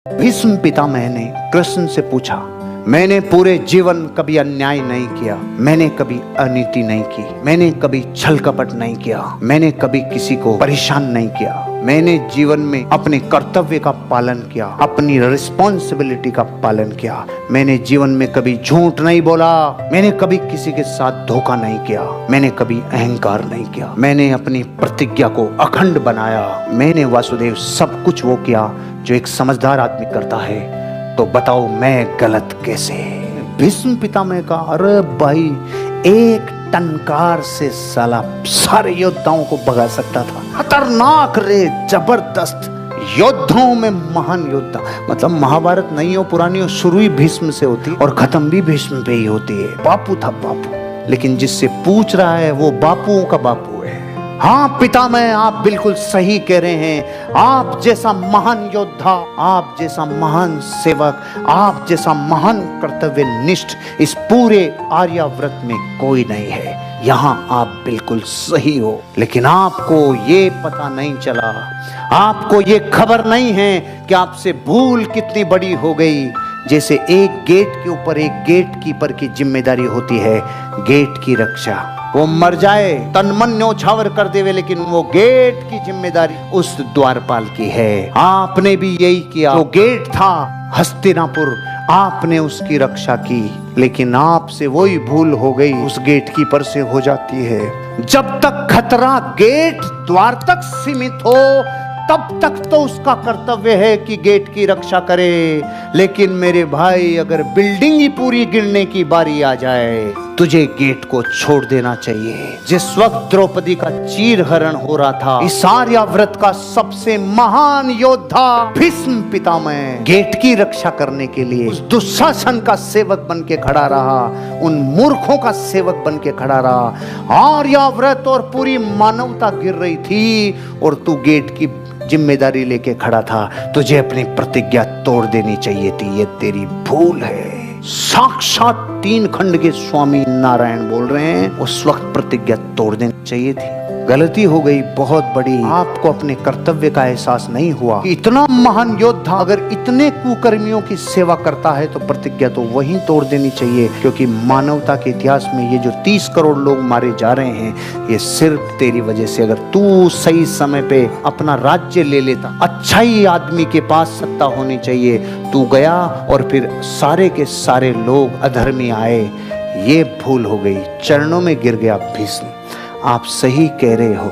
भीष्म पितामह ने कृष्ण से पूछा, मैंने पूरे जीवन कभी अन्याय नहीं किया, मैंने कभी अनीति नहीं की, मैंने कभी छल कपट नहीं किया, मैंने कभी किसी को परेशान नहीं किया, मैंने जीवन में अपने कर्तव्य का पालन किया, अपनी रिस्पॉन्सिबिलिटी का पालन किया, मैंने जीवन में कभी झूठ नहीं बोला, मैंने कभी किसी के साथ धोखा नहीं किया, मैंने कभी अहंकार नहीं किया, मैंने अपनी प्रतिज्ञा को अखंड बनाया, मैंने वासुदेव सब कुछ वो किया जो एक समझदार आदमी करता है। तो बताओ मैं गलत कैसे? भीष्म पितामह का, अरे भाई एक टंकार से साला सारे योद्धाओं को भगा सकता था। खतरनाक रे, जबरदस्त योद्धाओं में महान योद्धा। मतलब महाभारत नहीं हो पुरानी हो, शुरू ही भीष्म से होती और खत्म भी भीष्म पे ही होती है। बापू था बापू, लेकिन जिससे पूछ रहा है वो बापुओं का बापू है। हाँ पितामह, आप बिल्कुल सही कह रहे हैं। आप जैसा महान योद्धा, आप जैसा महान सेवक, आप जैसा महान कर्तव्यनिष्ठ इस पूरे आर्यावर्त में कोई नहीं है। यहाँ आप बिल्कुल सही हो, लेकिन आपको ये पता नहीं चला, आपको ये खबर नहीं है कि आपसे भूल कितनी बड़ी हो गई। जैसे एक गेट के ऊपर एक गेट कीपर की जिम्मेदारी होती है, गेट की रक्षा। वो मर जाए, तन मन न्योछावर कर देवे, लेकिन वो गेट की जिम्मेदारी उस द्वारपाल की है। आपने भी यही किया। वो गेट था हस्तिनापुर, आपने उसकी रक्षा की, लेकिन आपसे वही भूल हो गई, उस गेट कीपर से हो जाती है। जब तक खतरा गेट द्वार तक सीमित हो तब तक तो उसका कर्तव्य है कि गेट की रक्षा करे, लेकिन मेरे भाई अगर बिल्डिंग ही पूरी गिरने की बारी आ जाए, तुझे गेट को छोड़ देना चाहिए। जिस वक्त द्रौपदी का चीरहरण हो रहा था, इस आर्यावर्त का सबसे महान योद्धा भीष्म पितामह गेट की रक्षा करने के लिए उस दुशासन का सेवक बन के खड़ा रहा, उन मूर्खों का सेवक बन के खड़ा रहा। आर्यावर्त और पूरी मानवता गिर रही थी और तू गेट की जिम्मेदारी लेके खड़ा था। तुझे अपनी प्रतिज्ञा तोड़ देनी चाहिए थी, ये तेरी भूल है। साक्षात 3 खंड के स्वामी नारायण बोल रहे हैं, उस वक्त प्रतिज्ञा तोड़ देनी चाहिए थी। गलती हो गई बहुत बड़ी। आपको अपने कर्तव्य का एहसास नहीं हुआ कि इतना महान योद्धा अगर इतने कुकर्मियों की सेवा करता है तो प्रतिज्ञा तो वहीं तोड़ देनी चाहिए, क्योंकि मानवता के इतिहास में ये जो 30 करोड़ लोग मारे जा रहे हैं, ये सिर्फ तेरी वजह से। अगर तू सही समय पे अपना राज्य ले लेता, अच्छा ही आदमी के पास सत्ता होनी चाहिए, तू गया और फिर सारे के सारे लोग अधर्मी आए, ये भूल हो गई। चरणों में गिर गया भीष्म। आप सही कह रहे हो।